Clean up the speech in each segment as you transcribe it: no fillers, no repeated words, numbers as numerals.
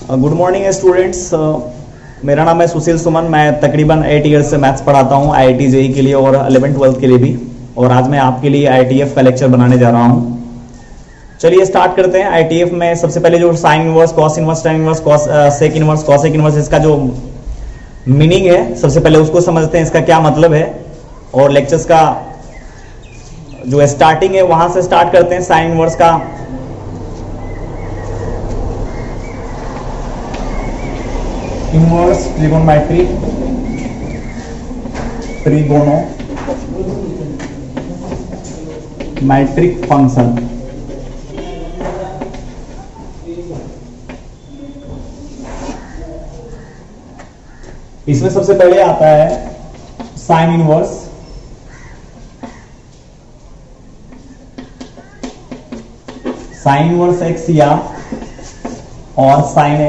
Good morning students. मेरा नाम है सुशील सुमन। मैं तकरीबन 8 ईयर्स से मैथ्स पढ़ाता हूँ IIT जेई के लिए और 11th-12th के लिए भी। और आज मैं आपके लिए IITF का लेक्चर बनाने जा रहा हूँ। चलिए स्टार्ट करते हैं। IITF में सबसे पहले जो sine inverse, cos inverse, tan inverse, sec inverse, cosec inverse, इसका जो मीनिंग है सबसे पहले उसको समझते हैं, इसका क्या मतलब है। और लेक्चर्स का जो स्टार्टिंग है वहां से स्टार्ट करते हैं। साइन इनवर्स का इनवर्स ट्रिगोनोमेट्री, ट्रिगोनोमेट्रिक फंक्शन। इसमें सबसे पहले आता है sine inverse. Sine inverse X या और sine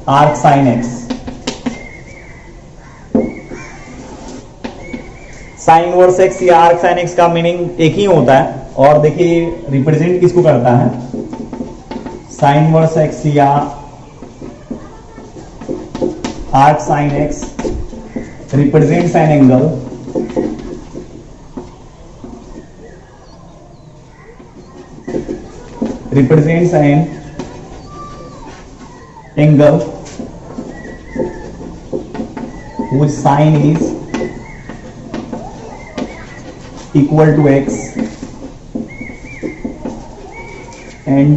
arc sine X. Sine inverse X या आर्क साइन एक्स का मीनिंग एक ही होता है। और देखिए रिप्रेजेंट किसको करता है, साइन इनवर्स एक्स या arc sine x represents an angle whose sine is equal to x and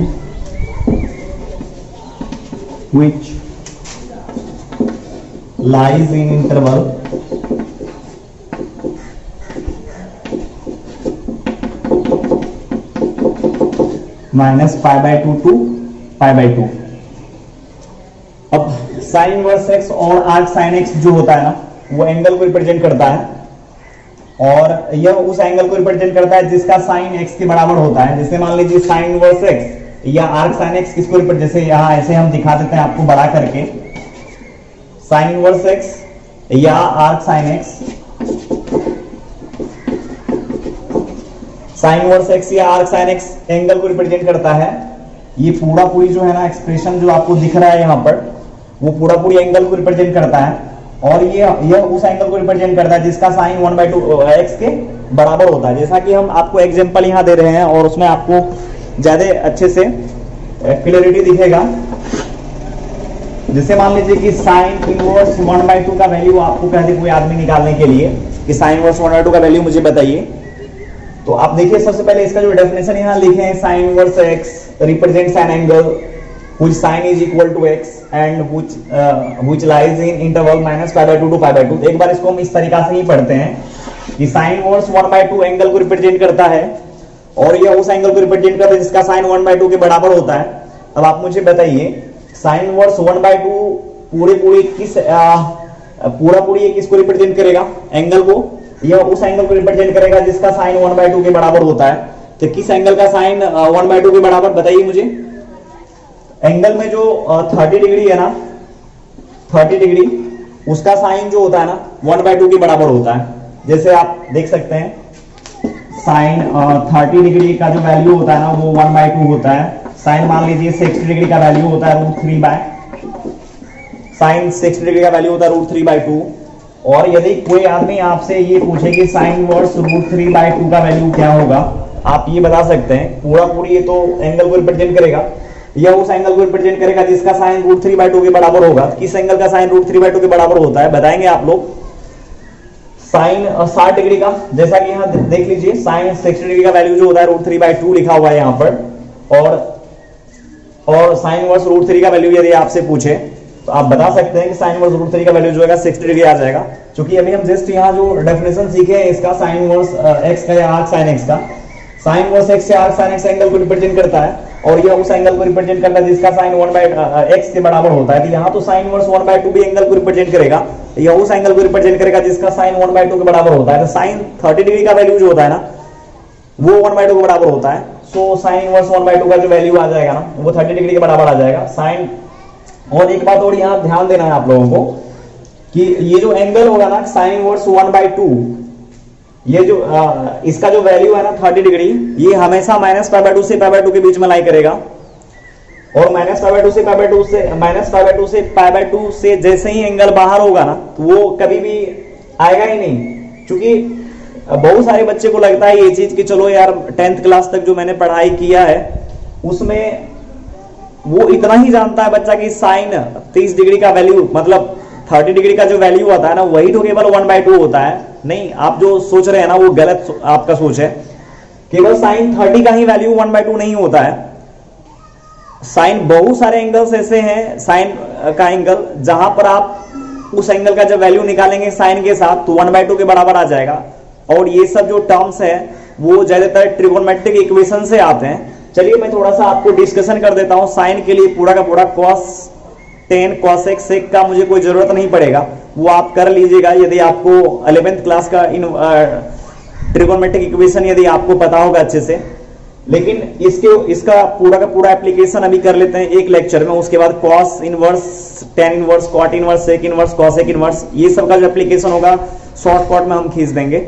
which lies in interval -π/2 to π/2। अब साइन इनवर्स एक्स और आर्क साइन एक्स जो होता है ना, वो एंगल को रिप्रेजेंट करता है। और यह उस एंगल को रिप्रेजेंट करता है जिसका साइन एक्स के बराबर होता है। जैसे मान लीजिए साइन इनवर्स एक्स या आर्क साइन एक्स किसको रिप्रेजेंट, जैसे यहां ऐसे हम दिखा देते हैं आपको बड़ा करके, साइन इनवर्स एक्स या arc sine X, sine inverse X या आर्क साइन एक्स एंगल को रिप्रेजेंट करता है। ये पूरा पूरी जो है ना एक्सप्रेशन जो आपको दिख रहा है यहाँ पर, वो पूरा पूरी एंगल को रिप्रेजेंट करता है। और यह उस एंगल को रिप्रेजेंट करता है जिसका साइन 1/2 एक्स के बराबर होता है। जैसा कि हम आपको एग्जांपल यहाँ दे रहे हैं और उसमें आपको ज्यादा अच्छे से क्लियरिटी दिखेगा। जैसे मान लीजिए कि साइन इनवर्स 1/2 का वैल्यू आपको कहते कोई आदमी निकालने के लिए कि साइन इनवर्स 1/2 का वैल्यू मुझे बताइए, तो आप देखिए सबसे पहले इसका जो डेफिनेशन यहाँ लिखे हैं, sine inverse x represents an angle which sin is equal to x and which lies in interval -π/2 to π/2। एक बार इसको हम इस तरीका से ही पढ़ते हैं कि साइन इनवर्स 1/2 एंगल को रिप्रेजेंट करता है और यह उस एंगल को रिप्रेजेंट करता है जिसका साइन 1/2 के बराबर होता है। अब आप मुझे बताइए साइन इनवर्स 1/2 पूरी ये किसको रिप्रेजेंट करेगा, एंगल को। यह उस एंगल को रिप्रेजेंट करेगा जिसका साइन 1/2 के बराबर होता है। तो किस एंगल का साइन 1/2 के बराबर बताइए मुझे। एंगल में जो 30 डिग्री है ना, 30 डिग्री, उसका साइन जो होता है ना 1/2 के बराबर होता है। जैसे आप देख सकते हैं साइन 30 डिग्री का जो वैल्यू होता है ना वो 1/2 होता है। साइन मान लीजिए 60 डिग्री का वैल्यू होता है साइन 60 डिग्री का वैल्यू होता है √3/2। और यदि कोई आदमी आपसे ये पूछे कि साइन इनवर्स √3/2 का वैल्यू क्या होगा, आप ये बता सकते हैं। पूरी ये तो एंगल को रिप्रेजेंट करेगा, यह उस एंगल को रिप्रेजेंट करेगा जिसका साइन √3/2 के बराबर होगा। किस एंगल का साइन √3/2 के बराबर होता है बताएंगे आप लोग। साइन 60 डिग्री का, जैसा कि यहाँ देख लीजिए साइन 60 डिग्री का वैल्यू जो होता है √3/2 लिखा हुआ है यहाँ पर। और साइन इनवर्स √3 का वैल्यू यदि आपसे पूछे तो आप बता सकते हैं कि साइन इनवर्स √3 का वैल्यू जो है 60 डिग्री आ जाएगा। क्योंकि अभी हम जस्ट यहाँ जो डेफिनेशन सीखे हैं इसका साइन इनवर्स एक्स का या आर्क साइन एक्स का, साइन इनवर्स एक्स या आर्क साइन एक्स एंगल को रिप्रेजेंट करता है और यह उस एंगल को रिप्रेजेंट करता है जिसका साइन 1/x के बराबर होता है। तो यहाँ तो साइन इनवर्स 1/2 भी एंगल को रिप्रेजेंट करेगा, यह उस एंगल को रिप्रेजेंट करेगा जिसका साइन 1/2 के बराबर होता है। तो साइन 30 डिग्री का वैल्यू जो होता है ना वो 1/2 के बराबर होता है। सो साइन इनवर्स 1/2 का जो वैल्यू आ जाएगा ना वो 30 डिग्री के बराबर आ जाएगा साइन। और एक बात और यहाँ ध्यान देना है आप लोगों को कि ये जो एंगल होगा ना साइन इनवर्स 1/2, ये जो इसका जो वैल्यू है ना 30 डिग्री, ये हमेशा -π/2 से π/2 के बीच में लाई करेगा। और -π/2 से π/2 से -π/2 से π/2 से जैसे ही एंगल बाहर होगा ना तो वो कभी भी आएगा ही नहीं। क्योंकि बहुत सारे बच्चे को लगता है ये चीज कि चलो यार 10th क्लास तक जो मैंने पढ़ाई किया है उसमें वो इतना ही जानता है बच्चा कि साइन 30 डिग्री का वैल्यू मतलब 30 डिग्री का जो वैल्यू होता है ना वही तो केवल 1/2 होता है। नहीं, आप जो सोच रहे हैं ना वो गलत आपका सोच है। केवल साइन 30 का ही वैल्यू 1/2 नहीं होता है। साइन बहुत सारे एंगल्स ऐसे हैं, साइन का एंगल जहां पर आप उस एंगल का जब वैल्यू निकालेंगे साइन के साथ तो 1/2 के बराबर आ जाएगा। और ये सब जो टर्म्स है वो ज्यादातर ट्रिगोनोमेट्रिक इक्वेशन से आते हैं। चलिए मैं थोड़ा सा आपको डिस्कशन कर देता हूं। साइन के लिए पूरा का पूरा cos 10 cos x sec का मुझे कोई जरूरत नहीं पड़ेगा, वो आप कर लीजिएगा यदि आपको 11th क्लास का इन ट्रिगोनोमेट्रिक इक्वेशन यदि आपको पता होगा अच्छे से। लेकिन इसका पूरा का पूरा एप्लीकेशन अभी कर लेते हैं एक लेक्चर में। उसके बाद cos inverse, tan inverse, cot inverse, sec inverse, cos inverse, ये सब का जो एप्लीकेशन होगा शॉर्टकट में हम खींच देंगे।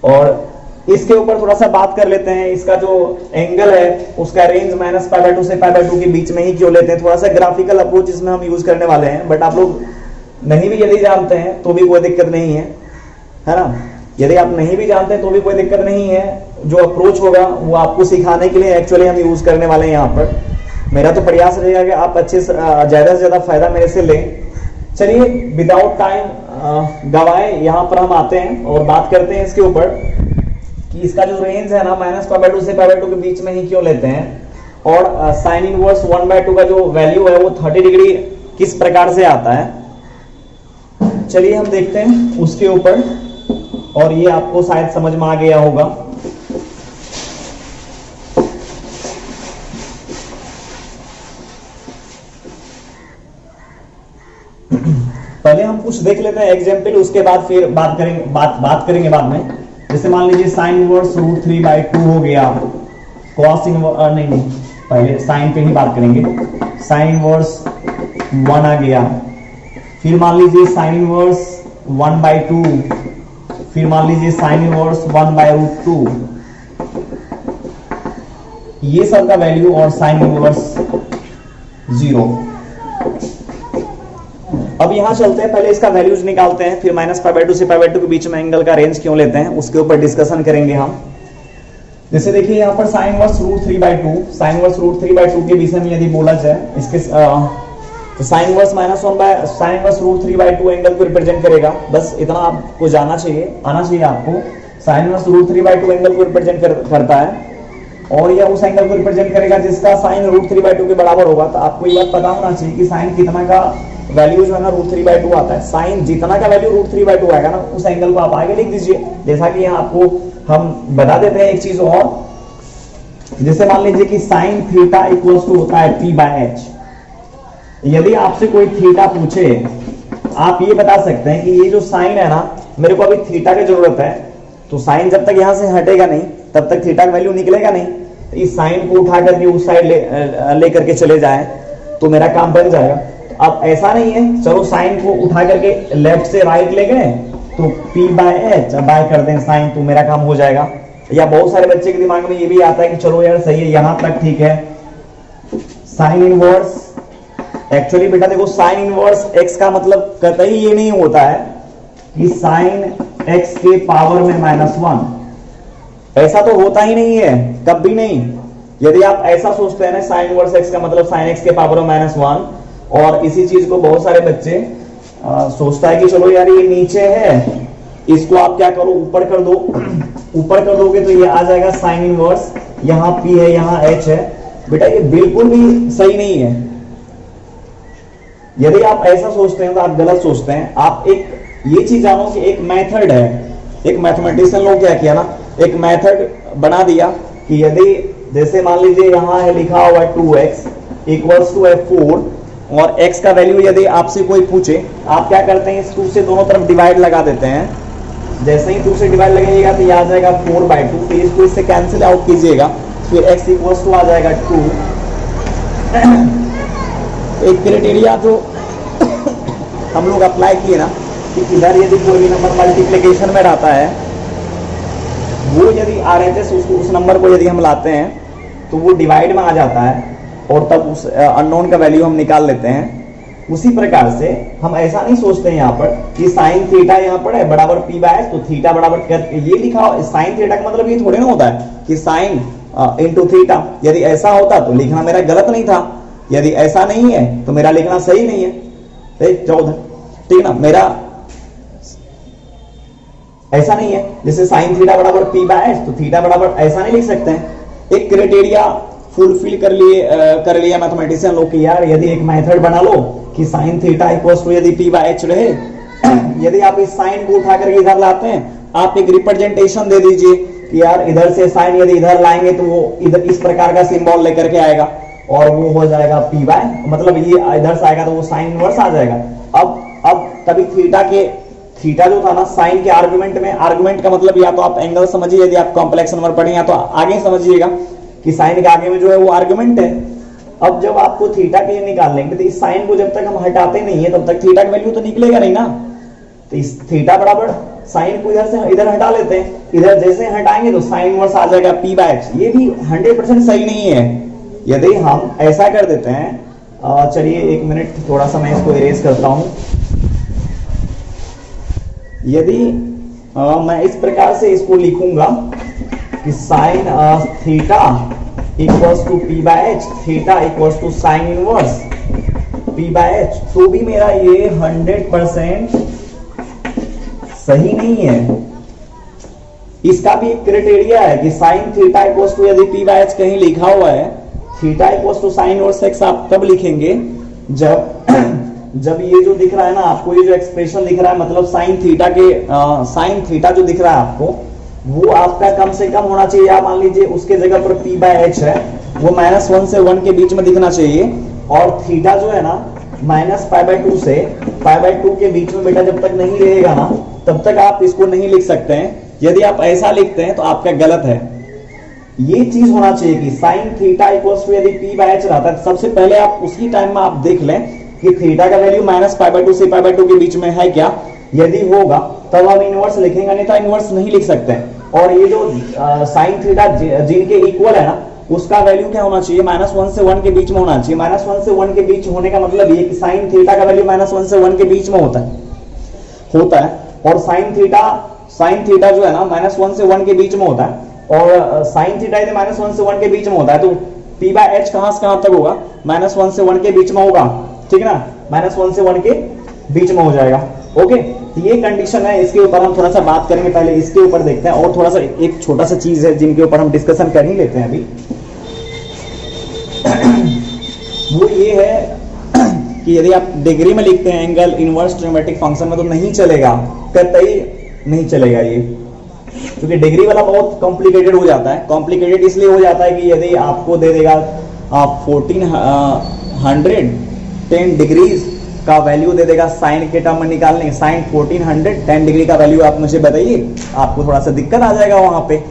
और इसके ऊपर थोड़ा सा बात कर लेते हैं। इसका जो एंगल है उसका रेंज -π/2 से π/2 के बीच में ही क्यों लेते हैं। थोड़ा सा ग्राफिकल अप्रोच इसमें हम यूज करने वाले हैं, बट आप लोग नहीं भी यदि जानते हैं तो भी कोई दिक्कत नहीं है ना। यदि आप नहीं भी जानते हैं तो भी कोई दिक्कत नहीं है। जो अप्रोच होगा वो आपको सिखाने के लिए एक्चुअली हम यूज करने वाले हैं यहाँ पर। मेरा तो प्रयास रहेगा कि आप अच्छे से ज्यादा फायदा मेरे से लें। चलिए विदाउट टाइम गवाए यहाँ पर हम आते हैं और बात करते हैं इसके ऊपर कि इसका जो रेंज है ना -π/2 से π/2 के बीच में ही क्यों लेते हैं। और साइन इनवर्स 1/2 का जो वैल्यू है वो 30 डिग्री किस प्रकार से आता है, चलिए हम देखते हैं उसके ऊपर। और ये आपको शायद समझ में आ गया होगा। पहले हम कुछ देख लेते हैं एग्जाम्पल, उसके बाद फिर बात करेंगे बाद में। जैसे मान लीजिए साइन इनवर्स √3/2 हो गया, cos इनवर्स नहीं पहले साइन पे ही बात करेंगे। साइन इनवर्स 1 आ गया, फिर मान लीजिए साइन इनवर्स 1/2, फिर मान लीजिए साइन इनवर्स 1/√2, ये सब का वैल्यू, और साइन इनवर्स 0। अब यहां चलते हैं, पहले इसका वैल्यूज निकालते हैं, फिर -π/2 से π/2 के बीच में एंगल का रेंज क्यों लेते हैं उसके ऊपर डिस्कशन करेंगे हम। जैसे देखिए यहाँ पर साइन इनवर्स √3/2, साइन इनवर्स √3/2 के विषय में यदि बोला जाए इसके तो sign inverse sine inverse √3/2 angle को रिप्रेजेंट करेगा। बस इतना आपको आना चाहिए आपको। साइन इनवर्स √3/2 एंगल को रिप्रेजेंट करता है और यह उस एंगल को रिप्रेजेंट करेगा जिसका साइन √3/2 के बराबर होगा। तो आपको ये बात पता होना चाहिए कि साइन कितना का वैल्यू जो है ना √3/2 आता है। साइन जितना का वैल्यू √3/2 आएगा ना उस एंगल को आप आगे लिख दीजिए। जैसा कि यहाँ आपको हम बता देते हैं एक चीज और, जैसे मान लीजिए कि साइन थीटा इक्वल्स टू होता है p/h। यदि आपसे कोई थीटा पूछे, आप ये बता सकते हैं कि ये जो साइन है ना मेरे को अभी थीटा की जरूरत है, तो साइन जब तक यहां से हटेगा नहीं तब तक थीटा का वैल्यू निकलेगा नहीं। तो इस साइन को उठा करके उस साइड ले करके चले जाए तो मेरा काम बन जाएगा। अब ऐसा नहीं है, चलो साइन को उठा करके लेफ्ट से राइट ले गए तो p/h बाय कर दें साइन, तो मेरा काम हो जाएगा। या बहुत सारे बच्चे के दिमाग में ये भी आता है कि चलो यार सही है यहां तक ठीक है। साइन इनवर्स एक्चुअली बेटा देखो साइन इनवर्स x का मतलब कतई ये नहीं होता है कि साइन x के पावर में -1, ऐसा तो होता ही नहीं है, कभी नहीं। यदि आप ऐसा सोचते हैं ना साइन इनवर्स x का मतलब साइन x के पावर में -1, और इसी चीज को बहुत सारे बच्चे सोचता है कि चलो यार ये नीचे है, इसको आप क्या करो ऊपर कर दो। ऊपर कर दोगे तो ये आ जाएगा साइन इनवर्स, यहाँ p है यहाँ h है। बेटा ये बिल्कुल भी सही नहीं है। यदि आप ऐसा सोचते हैं तो आप गलत सोचते हैं। आप एक ये चीज जानो कि एक मेथड है, एक मैथमेटिशियन लोग क्या किया ना, एक मेथड बना दिया कि यदि जैसे मान लीजिए यहाँ है लिखा हुआ 2x इक्वल्स टू f4, और x का वैल्यू यदि आपसे कोई पूछे, आप क्या करते हैं इस 2 से दोनों तरफ डिवाइड लगा देते हैं। जैसे ही 2 से डिवाइड लगेगा तो ये आ जाएगा 4/2, तो इसको इससे कैंसिल आउट कीजिएगा, फिर x इक्वल्स टू आ जाएगा 2। एक क्राइटेरिया जो हम लोग अप्लाई किए ना कि इधर यदि कोई भी नंबर मल्टीप्लिकेशन में रहता है वो यदि RHS उस नंबर को यदि हम लाते हैं तो वो डिवाइड में आ जाता है और तब उस अननोन का वैल्यू हम निकाल लेते हैं। उसी प्रकार से हम ऐसा नहीं सोचते हैं यहाँ पर कि साइन थीटा यहाँ पर है बराबर P बाय एच, तो थीटा बराबर ये लिखा साइन थीटा का मतलब ये थोड़ी ना होता है कि साइन इंटू थीटा। यदि ऐसा होता तो लिखना मेरा गलत नहीं था, यदि ऐसा नहीं है तो मेरा लिखना सही नहीं है। 14 ठीक ना, मेरा ऐसा नहीं है जैसे साइन थीटा बराबर P बाय एच, तो थीटा बराबर ऐसा नहीं लिख सकते हैं। एक क्राइटेरिया फुलफिल कर लिया मैथमेटिशियन लोग कि यार यदि एक मेथड बना लो कि साइन थीटा इक्वल्स टू यदि P बाय एच रहे, यदि आप इस साइन को उठा करके इधर लाते हैं, आप एक रिप्रेजेंटेशन दे दीजिए कि यार इधर से साइन यदि इधर लाएंगे तो वो इधर इस प्रकार का सिंबल लेकर के आएगा और वो हो जाएगा P बाय, मतलब ये इधर से आएगा तो वो साइन इनवर्स आ जाएगा। अब तभी थीटा जो था ना साइन के आर्गुमेंट में, आर्गुमेंट का मतलब या तो आप एंगल समझिए यदि आप कॉम्प्लेक्स नंबर पढ़े, या तो आगे समझिएगा कि साइन के आगे में जो है वो आर्गुमेंट है। अब जब आपको थीटा के लिए निकाल लेंगे तो इस साइन को जब तक हम हटाते नहीं है तब तक थीटा की वैल्यू तो निकलेगा नहीं ना। तो इस थीटा बराबर साइन को इधर से इधर हटा लेते हैं, इधर जैसे हटाएंगे तो साइन इनवर्स आ जाएगा P बाय एच। ये भी 100% सही नहीं है। यदि हम ऐसा कर देते हैं, चलिए एक मिनट थोड़ा सा मैं इसको इरेज करता हूं। यदि मैं इस प्रकार से इसको लिखूंगा कि sine theta equals to P by H, theta equals to sine inverse P by H, तो भी मेरा ये 100% सही नहीं है। इसका भी एक क्राइटेरिया है कि साइन थीटा इक्वल्स टू यदि P बाय एच कहीं लिखा हुआ है, theta equals to sine inverse X आप कब लिखेंगे जब ये जो दिख रहा है ना आपको, ये जो एक्सप्रेशन दिख रहा है मतलब साइन थीटा जो दिख रहा है आपको, वो आपका कम से कम होना चाहिए। आप मान लीजिए उसके जगह पर P बाय एच है, वो -1 से 1 के बीच में दिखना चाहिए, और थीटा जो है ना -π/2 से π/2 के बीच में बेटा जब तक नहीं रहेगा ना तब तक आप इसको नहीं लिख सकते हैं। यदि आप ऐसा लिखते हैं तो आपका गलत है। ये चीज होना चाहिए कि साइन थीटा इक्वल्स टू यदि P बाय एच रहता है, सबसे पहले आप उसी टाइम में आप देख लें कि थीटा का वैल्यू -π/2 से π/2 के बीच में है क्या। यदि होगा तब हम इनवर्स लिखेंगे, नहीं तो इनवर्स नहीं लिख सकते। और ये जो साइन थीटा जिनके इक्वल है ना उसका वैल्यू क्या होना चाहिए, -1 से 1 के बीच में होना चाहिए। -1 से 1 के बीच होने का मतलब ये कि साइन थीटा का वैल्यू -1 से 1 के बीच में होता है। और साइन थीटा जो है ना -1 से 1 के बीच में होता है, और साइन थीटा यदि -1 से 1 के बीच में होता है तो P बाय एच कहां से कहां तक होगा, -1 से 1 के बीच में होगा, ठीक है ना, -1 से 1 के बीच में हो जाएगा। ओके, तो ये कंडीशन है, इसके ऊपर हम थोड़ा सा बात करेंगे। पहले इसके ऊपर देखते हैं, और थोड़ा सा एक छोटा सा चीज है जिनके ऊपर हम डिस्कशन कर ही लेते हैं अभी। वो ये है कि यदि आप डिग्री में लिखते हैं एंगल इनवर्स ट्रिग्नोमेट्रिक फंक्शन में तो नहीं चलेगा, कतई नहीं चलेगा ये, क्योंकि डिग्री वाला बहुत कॉम्प्लिकेटेड हो जाता है। कॉम्प्लिकेटेड इसलिए हो जाता है कि यदि आपको दे देगा 1410 डिग्रीज का वैल्यू दे देगा साइन के टर्म में निकालने, साइन 1410 डिग्री का वैल्यू आप मुझे बताइए, आपको थोड़ा सा दिक्कत आ जाएगा वहां पे।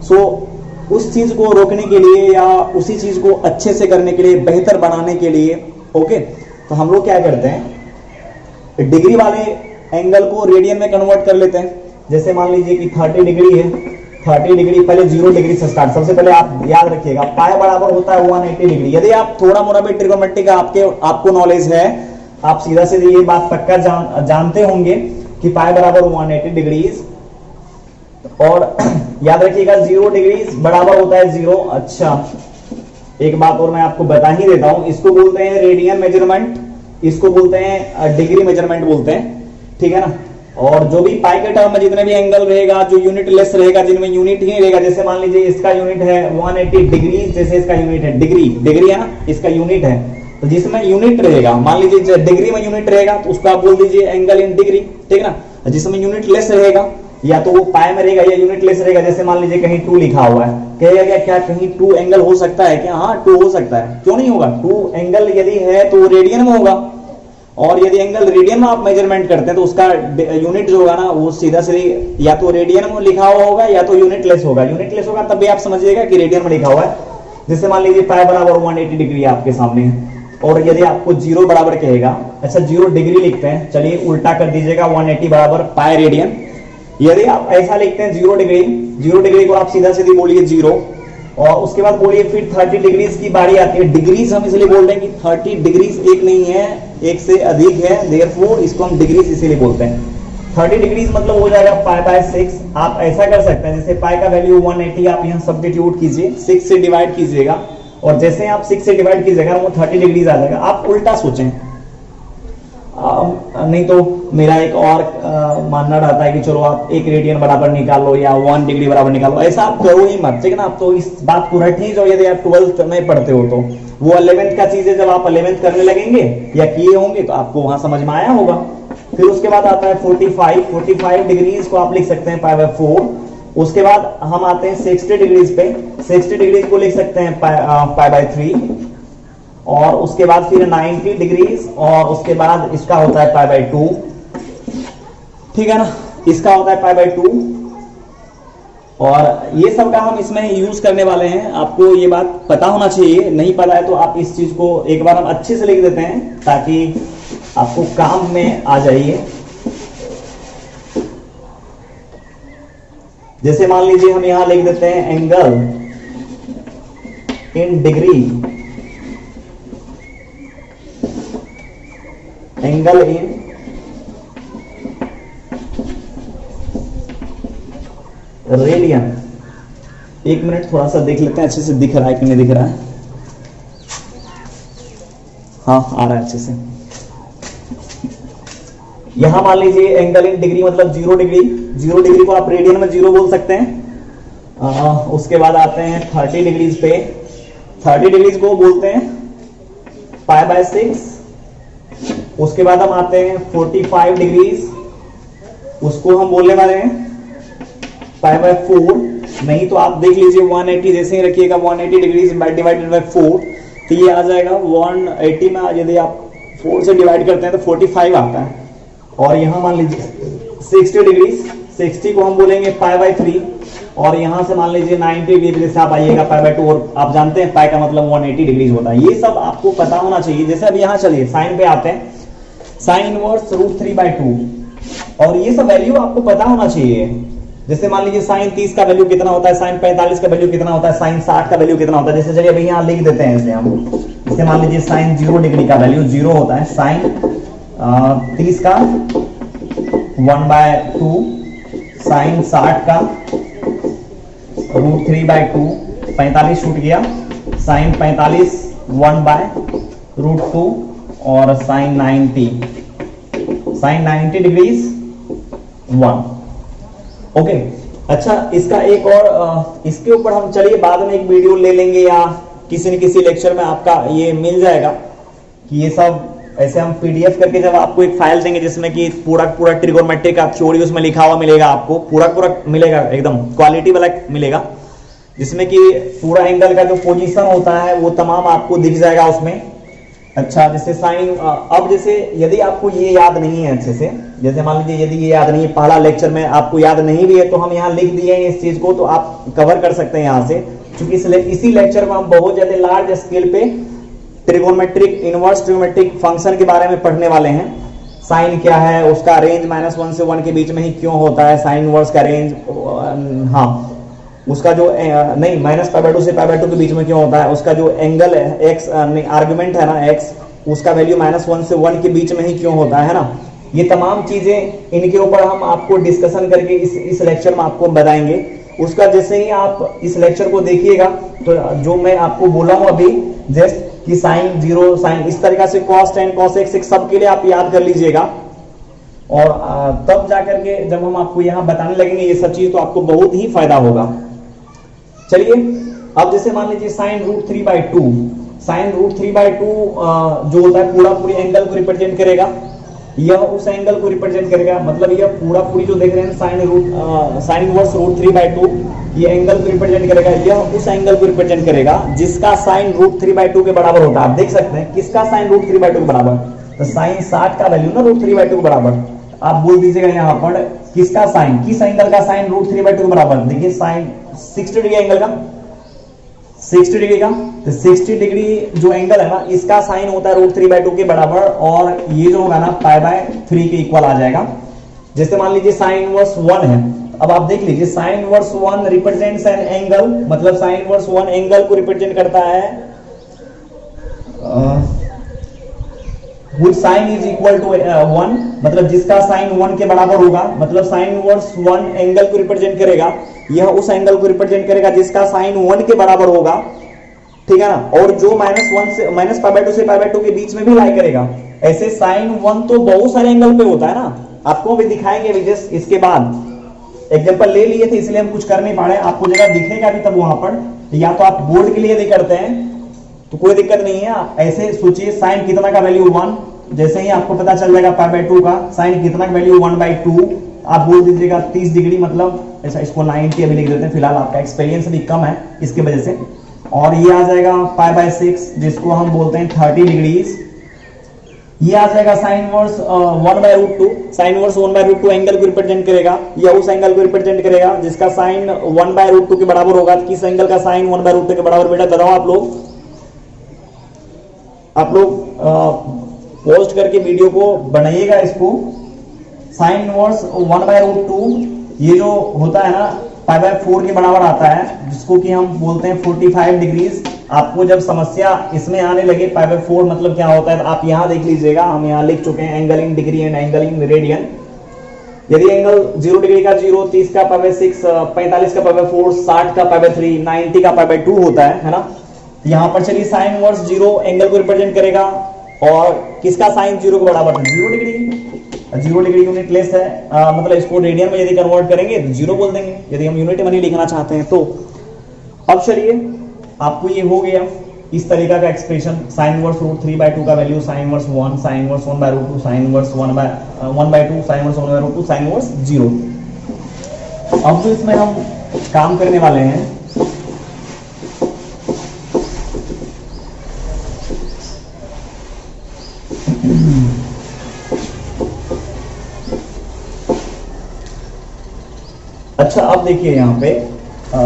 सो उस चीज को रोकने के लिए या उसी चीज को अच्छे से करने के लिए, बेहतर बनाने के लिए, ओके, तो हम लोग क्या करते हैं, डिग्री वाले एंगल को रेडियन में कन्वर्ट कर लेते हैं। जैसे मान लीजिए कि 30 डिग्री है, 30 डिग्री पहले 0 डिग्री से स्टार्ट। सबसे पहले आप याद रखिएगा पाई बराबर होता है 180 डिग्री। यदि आप थोड़ा मोड़ा भी ट्रिग्नोमेट्री का आपको नॉलेज है, आप सीधा सीधे ये बात पक्का जानते होंगे कि पाई बराबर 180 डिग्रीज, और याद रखिएगा 0 डिग्री बराबर होता है 0। अच्छा, एक बात और मैं आपको बता ही देता हूं, इसको बोलते हैं रेडियन मेजरमेंट, इसको बोलते हैं डिग्री मेजरमेंट बोलते हैं, ठीक है ना। और जो भी पाई के टर्म में जितने भी एंगल रहेगा, जो यूनिट लेस रहेगा, जिनमें यूनिट ही नहीं रहेगा, जैसे मान लीजिए इसका यूनिट है 180 डिग्री, जैसे इसका यूनिट है डिग्री है ना, इसका यूनिट है, तो जिसमें यूनिट रहेगा, मान लीजिए डिग्री में यूनिट रहेगा तो उसको आप बोल दीजिए एंगल इन डिग्री, ठीक है ना। जिसमें यूनिट लेस रहेगा या तो वो पाई में रहेगा या यूनिट लेस रहेगा, जैसे मान लीजिए कहीं 2 लिखा हुआ है, कहेगा क्या कहीं 2 एंगल हो सकता है क्या? हाँ 2 हो सकता है, क्यों नहीं होगा। 2 एंगल यदि है तो रेडियन में होगा, और यदि एंगल रेडियन में आप मेजरमेंट करते हैं तो उसका यूनिट जो होगा ना वो सीधा सीधे या तो रेडियन में लिखा हुआ होगा या तो यूनिट लेस होगा। यूनिट लेस होगा तब भी आप समझिएगा कि रेडियन में लिखा हुआ है। जैसे मान लीजिए पाई बराबर 180 डिग्री आपके सामने है, और यदि आपको 0 बराबर कहेगा, अच्छा 0 डिग्री लिखते हैं, चलिए उल्टा कर दीजिएगा, 180 बराबर पाई रेडियन, यदि आप ऐसा लिखते हैं 0 डिग्री, 0 डिग्री को आप सीधा सीधी बोलिए 0, और उसके बाद बोलिए फिर 30 डिग्रीज की बारी आती है। डिग्रीज हम इसलिए बोल रहे हैं कि 30 डिग्रीज एक नहीं है, एक से अधिक है, देयरफॉर इसको हम डिग्रीज इसीलिए बोलते हैं। 30 डिग्रीज मतलब हो जाएगा पाई बाय 6। आप ऐसा कर सकते हैं, जैसे पाई का वैल्यू 180 आप यहाँ सब्स्टिट्यूट कीजिए, 6 से डिवाइड कीजिएगा, और जैसे आप 6 से डिवाइड कीजिएगा वो 30 डिग्रीज आ जाएगा। आप उल्टा सोचें, नहीं तो मेरा एक और मानना रहता है कि चलो आप 1 रेडियन बराबर निकालो या 1 डिग्री बराबर निकालो, ऐसा आप करो ही मत, ठीक है ना। आप तो इस बात को रट ही जाओ यदि आप 12th में पढ़ते हो तो। वो 11th का चीज है, जब आप 11th करने लगेंगे या किए होंगे तो आपको वहां समझ में आया होगा। फिर उसके बाद आता है 45 डिग्रीज को आप लिख सकते हैं पाई बाय 4। उसके बाद हम आते हैं 60 डिग्रीज पे, 60 डिग्रीज को लिख सकते हैं पाई बाय 3, और उसके बाद फिर 90 डिग्रीज, और उसके बाद इसका होता है पाई बाय 2, ठीक है ना, इसका होता है पाई बाय 2। और ये सब का हम इसमें यूज करने वाले हैं, आपको ये बात पता होना चाहिए। नहीं पता है तो आप इस चीज को एक बार हम अच्छे से लिख देते हैं ताकि आपको काम में आ जाइए। जैसे मान लीजिए हम यहां लिख देते हैं angle in degree, angle in radian. 1 minute थोड़ा सा देख लेते हैं अच्छे से दिख रहा है कि नहीं दिख रहा है। हाँ आ रहा है अच्छे से। यहां मान लीजिए एंगल इन डिग्री मतलब 0 डिग्री, 0 डिग्री को आप रेडियन में 0 बोल सकते हैं। उसके बाद आते हैं 30 डिग्रीज पे, 30 डिग्रीज को बोलते हैं पाई बाय 6। उसके बाद हम आते हैं 45 डिग्रीज, उसको हम बोलने वाले हैं पाई बाय 4। नहीं तो आप देख लीजिए 180 जैसे ही रखिएगा, 180 डिग्रीज डिवाइडेड बाय 4 तो ये आ जाएगा 180 में यदि आप 4 से डिवाइड करते हैं तो 45 आता है। और यहां मान लीजिए 60 डिग्रीज, 60 को हम बोलेंगे पाई बाय 3, और यहां से मान लीजिए 90 डिग्री से आप आइएगा पाई बाय 2, और आप जानते हैं पाई का मतलब 180 डिग्रीज होता है। ये सब आपको पता होना चाहिए। जैसे अब यहां चलिए साइन पे आते हैं, साइन इनवर्स √3/2, और ये सब वैल्यू आपको पता होना चाहिए। जैसे मान लीजिए साइन 30 का वैल्यू कितना होता है, साइन 45 का वैल्यू कितना होता है, साइन 60 का वैल्यू कितना होता है। जैसे चलिए अभी यहाँ लिख देते हैं इसे हम, जैसे मान लीजिए साइन 0 डिग्री का वैल्यू 0 होता है, साइन 30 का 1/2, साइन 60 का √3/2, 45 छूट गया, साइन 45 1/√2, और साइन 90 डिग्रीज 1। ओके अच्छा, इसका एक और इसके ऊपर हम चलिए बाद में एक वीडियो ले लेंगे, या किसी न किसी लेक्चर में आपका ये मिल जाएगा कि ये सब ऐसे हम पीडीएफ करके जब आपको एक फाइल देंगे जिसमें कि पूरा ट्रिगोनोमेट्रिक का थ्योरी उसमें लिखा हुआ मिलेगा, आपको पूरा मिलेगा, एकदम क्वालिटी वाला मिलेगा, जिसमें कि पूरा एंगल का जो पोजीशन होता है वो तमाम आपको दिख जाएगा उसमें। अच्छा जैसे साइन, अब जैसे यदि आपको ये याद नहीं है अच्छे से, जैसे मान लीजिए यदि ये याद नहीं है, पहला लेक्चर में आपको याद नहीं भी है तो हम यहाँ लिख दिए हैं इस चीज को, तो आप कवर कर सकते हैं यहाँ से, क्योंकि इसी लेक्चर में हम बहुत ज्यादा लार्ज स्केल पे ट्रिगोनोमेट्रिक, इनवर्स ट्रिगोनोमेट्रिक फंक्शन के बारे में पढ़ने वाले हैं। साइन क्या है, उसका रेंज -1 से 1 के बीच में ही क्यों होता है, साइन इनवर्स का रेंज, हाँ उसका जो नहीं -π/2 से π/2 के बीच में क्यों होता है, उसका जो एंगल है एक्स आर्गुमेंट है ना एक्स, उसका वैल्यू -1 से 1 के बीच में ही क्यों होता है ना। ये तमाम चीजें इनके ऊपर हम आपको डिस्कशन करके इस लेक्चर में आपको बताएंगे। उसका जैसे ही आप इस लेक्चर को देखिएगा तो जो मैं आपको बोला हूं अभी जस्ट कि साइन 0, साइन इस तरीका से cos tan cos x सब के लिए आप याद कर लीजिएगा, और तब जाकर के जब हम आपको यहाँ बताने लगेंगे ये सब चीज तो आपको बहुत ही फायदा होगा। चलिए अब जैसे मान लीजिए साइन √3/2, साइन √3/2 जो होता है पूरी एंगल को रिप्रेजेंट करेगा, यह उस एंगल को रिप्रेजेंट करेगा, मतलब यह पूरी जो देख रहे हैं साइन इनवर्स √3/2 ये एंगल को रिप्रेजेंट करेगा, यह उस एंगल को रिप्रेजेंट करेगा जिसका साइन √3/2 के बराबर होता है। आप देख सकते हैं किसका साइन √3/2 के बराबर, तो साइन 60 का वैल्यू ना √3/2 के बराबर, आप बोल दीजिएगा यहाँ पर किसका साइन, किस एंगल का साइन √3/2 के बराबर। देखिए साइन 60 डिग्री एंगल का, 60 डिग्री का, तो 60 डिग्री जो एंगल है ना इसका साइन होता है √3/2 के बराबर, और ये जो होगा ना π/3 के इक्वल आ जाएगा। जैसे मान लीजिए साइन इनवर्स 1 है, अब आप देख लीजिए sine inverse 1 represents an angle, मतलब साइन इनवर्स 1 एंगल को रिप्रेजेंट करता है which sin is equal to 1, मतलब जिसका साइन 1 के बराबर होगा, मतलब साइन इनवर्स 1 एंगल को रिप्रेजेंट करेगा, यह उस एंगल को रिप्रेजेंट करेगा जिसका साइन 1 के बराबर होगा, ठीक है ना, और जो -1 से -π/2 से π/2 के बीच में भी लाई करेगा। ऐसे साइन 1 तो बहुत सारे एंगल पे होता है ना, आपको भी दिखाएंगे अभी जस्ट इसके बाद। एग्जांपल ले लिए थे इसलिए हम कुछ कर नहीं पा रहे, आपको जगह दिखेगा भी तब वहां पर, या तो आप बोर्ड के लिए यदि करते हैं तो कोई दिक्कत नहीं है। ऐसे सोचिए साइन कितना का वैल्यू 1, जैसे ही आपको पता चल जाएगा π/2 का साइन कितना का वैल्यू 1/2, आप बोल दीजिएगा 30 डिग्री, मतलब ऐसा इसको 90 अभी लिख देते हैं, फिलहाल आपका एक्सपीरियंस भी कम है इसके वजह से। और ये आ जाएगा π/6 जिसको हम बोलते हैं 30 डिग्रीज। ये आ जाएगा sine inverse 1/√2, sine inverse 1/√2 angle को रिप्रेजेंट करेगा, या उस एंगल को रिप्रेजेंट करेगा जिसका साइन 1/√2 के बराबर होगा। किस एंगल का साइन 1/√2 के बराबर बेटा बताओ आप लोग पोस्ट करके वीडियो को बनाइएगा इसको। साइन इनवर्स 1/√2 ये जो होता है ना π/4 के बराबर आता है, जिसको कि हम बोलते हैं 45 डिग्रीज। आपको जब समस्या इसमें आने लगे π/4 मतलब क्या होता है, तो आप यहां देख लीजिएगा, हम यहां लिख चुके हैं angle in degree and angle in radian. यदि एंगल 0 डिग्री का 0, 30 का π/6, 45 का π/4, 60 का π/3, 90 का π/2 होता है ना। यहां पर चलिए साइन इनवर्स 0 एंगल को रिप्रेजेंट करेगा, और किसका साइन 0 के बराबर है 0 डिग्री। 0 डिग्री यूनिट लेस है, मतलब इसको रेडियन में यदि कन्वर्ट करेंगे तो 0 बोल देंगे, यदि हम यूनिट में नहीं लिखना चाहते हैं तो। अब चलिए आपको ये हो गया इस तरीका का एक्सप्रेशन, साइन इनवर्स √3/2 का value, sine inverse 1, sine inverse 1/√2, sine inverse 1/2, sine inverse 1/√2, sine inverse 0। अब जो इसमें हम काम करने वाले हैं, अच्छा अब देखिए यहाँ पे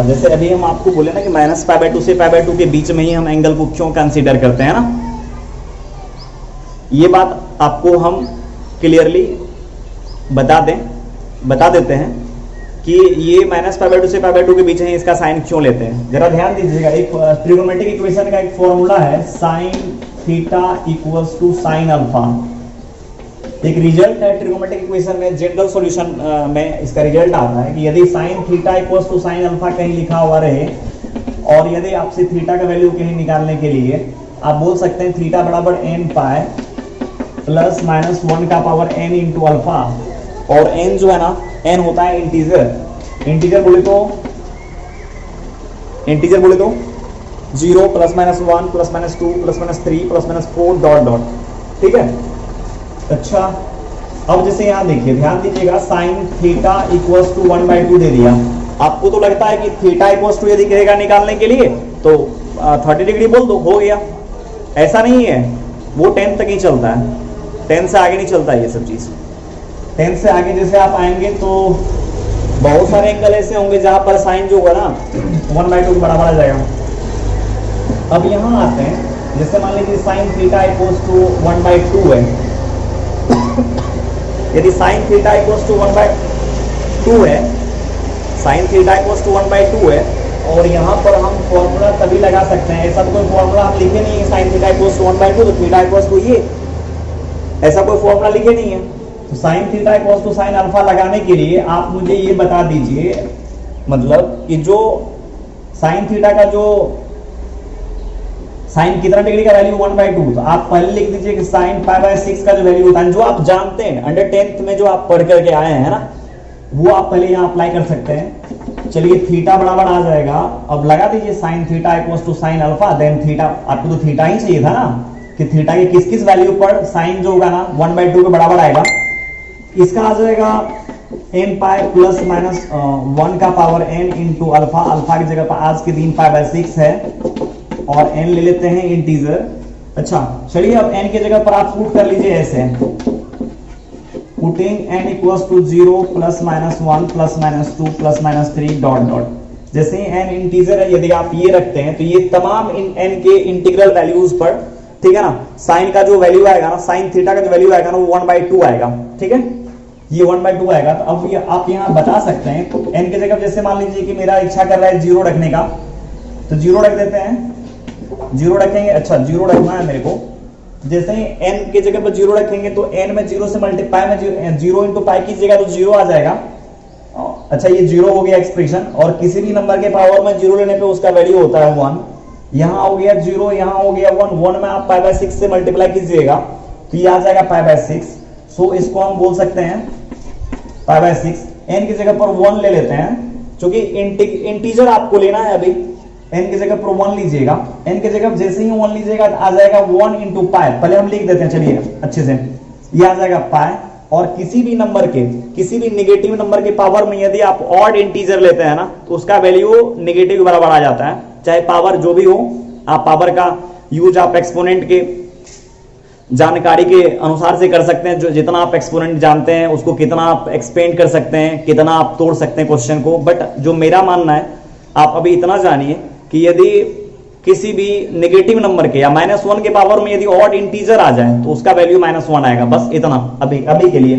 जैसे अभी हम आपको बोले ना कि -π/2 से π/2 के बीच में ही हम एंगल को क्यों कंसीडर करते हैं ना, ये बात आपको हम क्लियरली बता देते हैं कि ये -π/2 से π/2 के बीच में इसका साइन क्यों लेते हैं। जरा ध्यान दीजिएगा, एक ट्रिगोनोमेट्रिक इक्वेशन का एक फॉर्मूला है sin θ = sin अल्फा। एक रिजल्ट है ट्रिगोनोमेट्रिक इक्वेशन में, जनरल सॉल्यूशन में इसका रिजल्ट आता है कि यदि sin θ = sin अल्फा कहीं लिखा हुआ रहे, और यदि आपसे थीटा का वैल्यू कहीं निकालने के लिए आप बोल सकते हैं थीटा बराबर nπ ± 1 का पावर n इंटू अल्फा, और n जो है ना n होता है इंटीजर बोले तो 0 ± 1 ± 2 ± 3 ± 4 डॉट डॉट, ठीक है। अच्छा अब जैसे यहां देखिए, ध्यान दीजिएगा sin θ = 1/2 दे दिया। आपको तो लगता है कि थीटा = यदि कहेगा निकालने के लिए तो 30 डिग्री बोल दो, हो गया। ऐसा नहीं है, वो 10 तक ही चलता है, 10 से आगे नहीं चलता ये सब चीज। 10 से आगे जैसे आप आएंगे तो बहुत सारे एंगल ऐसे होंगे जहां पर साइन जो होगा ना 1/2 के बराबर आ जाएगा। अब यहां आते हैं, जैसे मान लीजिए sin θ = 1/2 है। यदि sin θ = 1/2 है, sin θ = 1/2 है, और यहाँ पर हम फॉर्मूला तभी लगा सकते हैं, ऐसा तो कोई फॉर्मूला हम लिखे नहीं है sin θ = 1/2 तो θ = ये, ऐसा कोई फॉर्मूला लिखे नहीं है। तो sin θ = sin अल्फा लगाने के लिए आप मुझे ये बता दीजिए, मतलब कि जो sin θ का जो साइन कितना डिग्री का वैल्यू 1/2, तो आप पहले लिख दीजिए कि साइन π/6 का जो वैल्यू होता है, जो आप जानते हैं अंडर 10th में जो आप पढ़ करके आए हैं ना, वो आप पहले यहाँ अप्लाई कर सकते हैं। चलिए थीटा बराबर आ जाएगा, अब लगा दीजिए sin θ = sin alpha, then theta, आपको तो थीटा ही चाहिए था ना, कि थीटा के किस किस वैल्यू पर साइन जो होगा ना 1/2 के बराबर आएगा। इसका आ जाएगा nπ ± 1 का power n into alpha, alpha की जगह पर आज के दिन π/6 है, और n ले लेते हैं इंटीजर। अच्छा चलिए अब n की जगह पर आप पुट कर लीजिए ऐसे, पुटिंग n = 0 ± 1 ± 2 ± 3 डॉट डॉट। जैसे ही n इंटीजर है, यदि आप ये रखते हैं तो ये तमाम n के इंटीग्रल वैल्यूज पर, ठीक है ना, साइन का जो वैल्यू आएगा ना, साइन थीटा का जो वैल्यू आएगा ना वो 1/2 आएगा, ठीक है। ये 1/2 आएगा। तो अब ये आप यहाँ बता सकते हैं n की जगह, जैसे मान लीजिए कि मेरा इच्छा कर रहा है 0 रखने का, तो 0 रख देते हैं, 0 रखेंगे। अच्छा 0 रखना है मेरे को, जैसे ही n की जगह पर 0 रखेंगे तो n में 0 से मल्टीप्लाई में 0 इंटू पाई कीजिएगा तो 0 आ जाएगा। अच्छा ये 0 हो गया एक्सप्रेशन, और किसी भी नंबर के पावर में 0 लेने पे उसका वैल्यू होता है 1। यहाँ हो गया 0, यहाँ हो गया 1, 1 में आप पाई बाय 6 से मल्टीप्लाई कीजिएगा तो ये आ जाएगा पाई बाय 6। सो इसको हम बोल सकते हैं पाई बाय 6। n की जगह पर 1 ले लेते हैं, क्योंकि इंटीजर आपको लेना है अभी। n की जगह पर 1 लीजिएगा, n की जगह जैसे ही 1 लीजिएगा तो आ जाएगा 1 इंटू पाई। पहले हम लिख देते हैं, चलिए अच्छे से, ये आ जाएगा पाई। और किसी भी नंबर के, किसी भी नेगेटिव नंबर के पावर में यदि आप ऑड इंटीजर लेते हैं ना तो उसका वैल्यू नेगेटिव के बराबर आ जाता है, चाहे पावर जो भी हो। आप पावर का यूज आप एक्सपोनेंट के जानकारी के अनुसार से कर सकते हैं, जो जितना आप एक्सपोनेंट जानते हैं उसको कितना आप एक्सपेंड कर सकते हैं, कितना आप तोड़ सकते हैं क्वेश्चन को। बट जो मेरा मानना है, आप अभी इतना जानिए कि यदि किसी भी नेगेटिव नंबर के या -1 के पावर में यदि ऑड इंटीजर आ जाए तो उसका वैल्यू -1 आएगा, बस इतना अभी के लिए।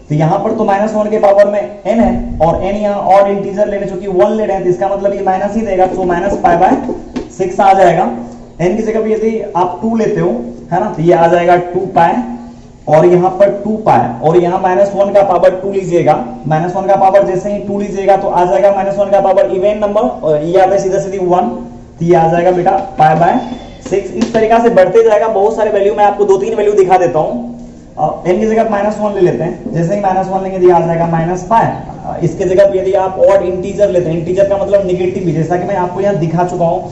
तो यहां पर तो -1 के पावर में n है, और n यहाँ ऑड इंटीजर लेने चूंकि 1 ले रहे हैं तो इसका मतलब ये माइनस ही देगा, तो -π/6 आ जाएगा। n की जगह यदि आप 2 लेते हो, है ना, तो ये आ जाएगा 2π, और यहाँ पर 2π, और यहाँ -1 का पावर 2 लीजिएगा, -1 का पावर जैसे ही 2 लीजिएगा तो आ जाएगा -1 का पावर इवन नंबर, और ये आता है सीधा सीधी 1, तो ये आ जाएगा बेटा π/6। इस तरीका से बढ़ते जाएगा बहुत सारे वैल्यू। मैं आपको 2-3 वैल्यू दिखा देता हूँ। n की जगह -1 ले लेते हैं, जैसे ही -1 लेंगे तो आ जाएगा -π। इसके जगह यदि आप ऑड इंटीजर लेते हैं, इंटीजर का मतलब नेगेटिव भी, जैसा कि मैं आपको यहाँ दिखा चुका हूँ,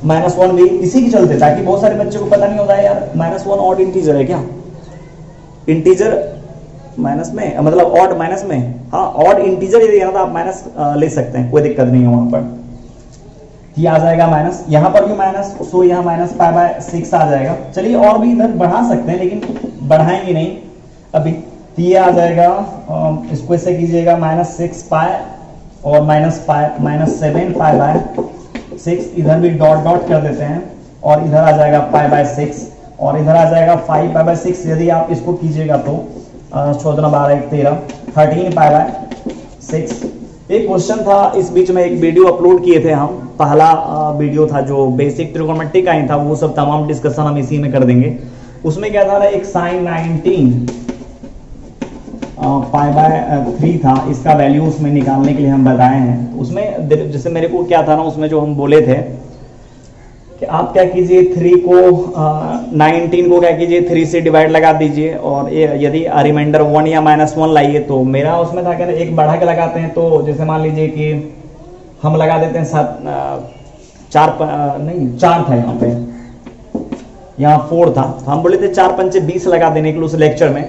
-1 भी इसी के चलते, ताकि बहुत सारे बच्चों को पता नहीं होता है यार -1 ऑड इंटीजर है क्या, इंटीजर माइनस में मतलब ऑड माइनस में। हाँ ऑड इंटीजर यदि है ना तो आप माइनस ले सकते हैं, कोई दिक्कत नहीं है वहां पर। ये आ जाएगा माइनस, यहाँ पर भी माइनस, सो यहाँ -π/6 आ जाएगा। चलिए और भी इधर बढ़ा सकते हैं, लेकिन बढ़ाएंगे नहीं अभी। तो ये आ जाएगा, इसको ऐसे कीजिएगा -6π और -7π/6, इधर भी डॉट डॉट कर देते हैं, और इधर आ जाएगा π/6, और इधर आ जाएगा 5π/6। यदि आप इसको कीजिएगा तो 14 12 13 13π/6। एक क्वेश्चन था, इस बीच में एक वीडियो अपलोड किए थे हम, पहला वीडियो था जो बेसिक ट्रिगोनोमेट्री का ही था, वो सब तमाम डिस्कशन हम इसी में कर देंगे। उसमें क्या था ना, एक sin 19 π/3 था, इसका वैल्यू उसमें निकालने के लिए हम बताए हैं। उसमें जैसे मेरे को क्या था ना, उसमें जो हम बोले थे कि आप क्या कीजिए 3 को 19 को क्या कीजिए 3 से डिवाइड लगा दीजिए, और यदि रिमाइंडर 1 या -1 लाइए। तो मेरा उसमें था कि एक बढ़ा के लगाते हैं, तो जैसे मान लीजिए कि हम लगा देते हैं 4 था यहाँ पे, यहाँ 4 था, तो हम बोले थे 4×5 = 20 लगा देने के लिए उस लेक्चर में।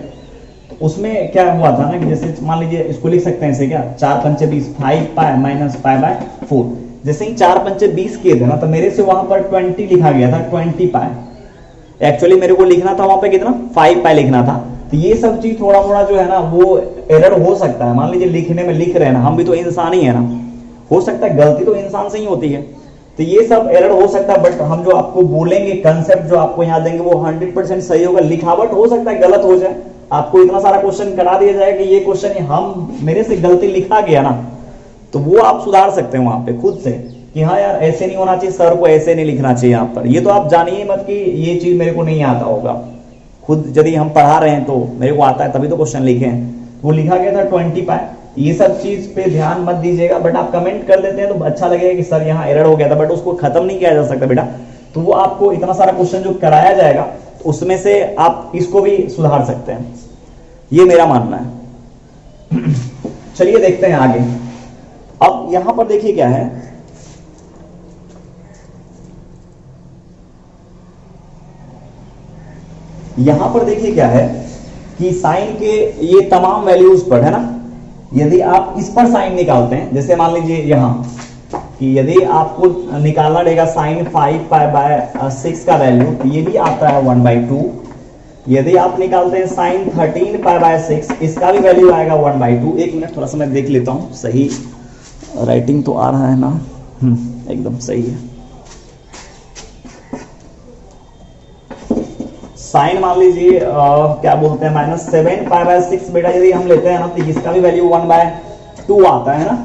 तो उसमें क्या हुआ था ना कि जैसे मान लीजिए इसको लिख सकते हैं ऐसे, क्या 4×5 = 20, 5π - π/4। जैसे ही 4×5 = 20 किए थे ना, तो मेरे से वहां पर 20 लिखा गया था, 20π। एक्चुअली मेरे को लिखना था वहां पे कितना, 5π लिखना था। तो ये सब चीज थोड़ा थोड़ा जो है ना वो एरर हो सकता है। मान लीजिए लिखने में लिख रहे हैं ना, हम भी तो इंसान ही है ना, हो सकता है गलती तो इंसान से ही होती है, तो ये सब एरर हो सकता है। बट हम जो आपको बोलेंगे, कंसेप्ट जो आपको यहाँ देंगे वो 100% सही होगा। लिखावट हो सकता है गलत हो जाए, आपको इतना सारा क्वेश्चन करा दिया जाए कि ये क्वेश्चन हम मेरे से गलती लिखा गया ना, तो वो आप सुधार सकते हैं वहां पे खुद से कि हाँ यार ऐसे नहीं होना चाहिए, सर को ऐसे नहीं लिखना चाहिए यहाँ पर। ये तो आप जानिए मत कि ये चीज मेरे को नहीं आता होगा, खुद यदि हम पढ़ा रहे हैं तो मेरे को आता है तभी तो क्वेश्चन लिखे हैं। वो लिखा गया था 20π। ये सब चीज पे ध्यान मत दीजिएगा, बट आप कमेंट कर देते हैं तो अच्छा लगेगा कि सर यहाँ एरर हो गया था, बट उसको खत्म नहीं किया जा सकता बेटा। तो वो आपको इतना सारा क्वेश्चन जो कराया जाएगा तो उसमें से आप इसको भी सुधार सकते हैं, ये मेरा मानना है। चलिए देखते हैं आगे। अब यहां पर देखिए क्या है, यहां पर देखिए क्या है कि साइन के ये तमाम वैल्यूज पर है ना, यदि आप इस पर साइन निकालते हैं, जैसे मान लीजिए यहां कि यदि आपको निकालना रहेगा साइन 5π/6 का वैल्यू, तो ये भी आता है 1/2। यदि आप निकालते हैं साइन 13π/6, इसका भी वैल्यू आएगा 1/2। एक मिनट थोड़ा सा मैं देख लेता हूं, सही राइटिंग तो आ रहा है ना, एकदम सही है। साइन मान लीजिए क्या बोलते हैं -7π/6 बेटा यदि हम लेते हैं ना तो इसका भी वैल्यू 1/2 आता है ना।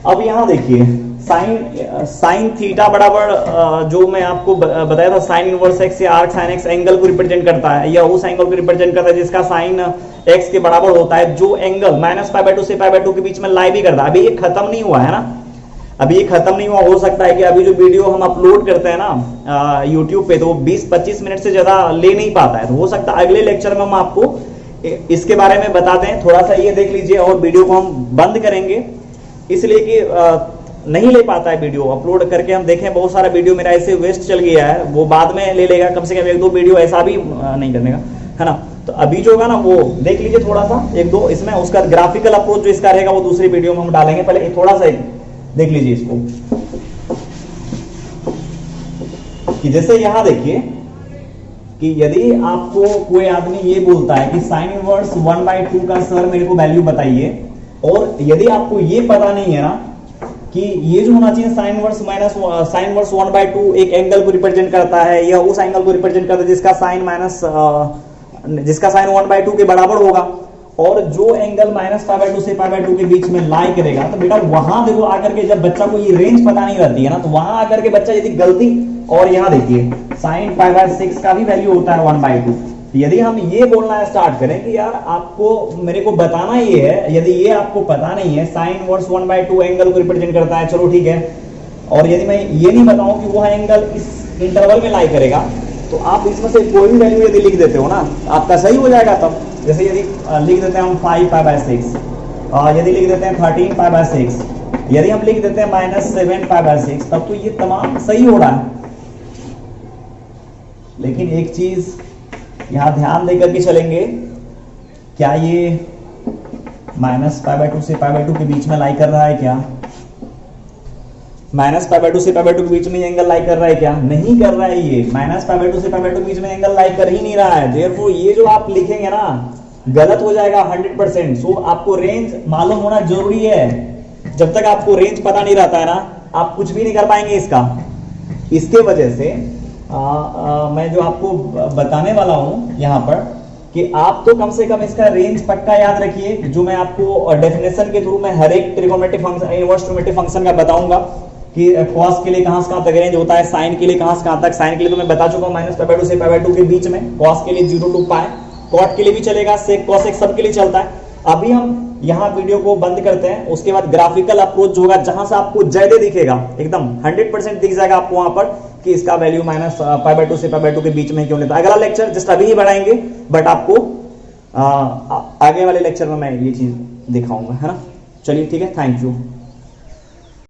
अब यहां देखिए साइन थीटा बराबर जो मैं आपको बताया था साइन इनवर्स एक्स या आर्क साइन एक्स एंगल को रिप्रेजेंट करता है, या उस एंगल को रिप्रेजेंट करता है जिसका साइन एक्स के बराबर होता है, जो एंगल -π/2 से π/2 के बीच में लाई भी करता है। अभी ये खत्म नहीं हुआ है ना, अभी ये खत्म नहीं हुआ। हो सकता है कि अभी जो वीडियो हम अपलोड करते हैं ना यूट्यूब पे, तो वो 20-25 मिनट से ज्यादा ले नहीं पाता है, तो हो सकता है अगले लेक्चर में हम आपको इसके बारे में बता दें। थोड़ा सा ये देख लीजिए और वीडियो को हम बंद करेंगे, इसलिए कि नहीं ले पाता है वीडियो अपलोड करके। हम देखें बहुत सारा वीडियो मेरा ऐसे वेस्ट चल गया है, वो बाद में ले लेगा, कम से कम 1-2 वीडियो ऐसा भी नहीं करने का, है ना। तो अभी जो होगा ना वो देख लीजिए थोड़ा सा 1-2, इसमें उसका ग्राफिकल अप्रोच जो इसका रहेगा वो दूसरी वीडियो में हम डालेंगे। पहले थोड़ा सा देख लीजिए इसको, कि जैसे यहां देखिए कि यदि आपको कोई आदमी ये बोलता है कि साइन इनवर्स 1/2 का सर मेरे को वैल्यू बताइए, और यदि आपको ये पता नहीं है ना कि ये जो होना चाहिए साइन इनवर्स 1/2 एक एंगल को रिप्रेजेंट करता है, या उस एंगल को रिप्रेजेंट करता है जिसका साइन 1/2 के बराबर होगा, और जो एंगल -π/2 से π/2 के बीच में लाई करेगा, तो बेटा वहां देखो आकर के जब बच्चा को ये रेंज पता नहीं रहती है ना, तो वहां आकर के बच्चा यदि गलती, और यहां देखिए साइन π/6 का भी वैल्यू होता है 1/2। यदि हम ये बोलना स्टार्ट करें कि यार आपको मेरे को बताना ये है, यदि ये आपको पता नहीं है साइन इनवर्स 1/2 एंगल को रिप्रेजेंट करता है, चलो ठीक है, और यदि मैं ये नहीं बताऊं कि वह एंगल इस इंटरवल में लाई करेगा, तो आप इसमें से कोई भी वैल्यू यदि लिख देते हो ना, आपका सही हो जाएगा। तब जैसे यदि लिख देते हैं हम 5π/6, यदि लिख देते हैं 13π/6, यदि हम लिख देते हैं -7π/6, तब तो ये तमाम सही हो रहा है। लेकिन एक चीज यहां ध्यान देकर के चलेंगे, क्या ये -π/2 से π/2 के बीच में लाई कर रहा है क्या? -π/2 से π/2 के बीच में एंगल लाई कर रहा है क्या? नहीं कर रहा है। ये -π/2 से π/2 के बीच में एंगल लाई कर ही नहीं रहा है। देयरफॉर ये जो आप लिखेंगे ना गलत हो जाएगा 100%। सो आपको रेंज मालूम होना जरूरी है। जब तक आपको रेंज पता नहीं रहता है ना, आप कुछ भी नहीं कर पाएंगे इसका। इसके वजह से मैं जो आपको बताने वाला हूं यहां पर, कि आप तो कम से कम इसका रेंज पक्का याद रखिए, जो मैं आपको डेफिनेशन के थ्रू में हर एक trigonometric function, inverse trigonometric function का बताऊंगा कि cos के लिए कहां से कहां तक रेंज होता है, साइन के लिए कहां से कहां तक। साइन के लिए तो मैं बता चुका हूं -π/2 से π/2 के बीच में, cos के लिए 0 to π, cot के लिए भी चलेगा, sec cos x सब के लिए चलता है। अभी हम यहाँ वीडियो को बंद करते हैं, उसके बाद ग्राफिकल अप्रोच जो होगा, जहां से आपको ज्यादा दिखेगा, एकदम 100% दिख जाएगा आपको वहां पर कि इसका वैल्यू -π/2 से π/2 के बीच में क्यों लेता है। अगला लेक्चर जस्ट अभी ही बढ़ाएंगे, बट आपको आगे वाले लेक्चर में मैं ये चीज दिखाऊंगा, है ना। चलिए ठीक है, थैंक यू।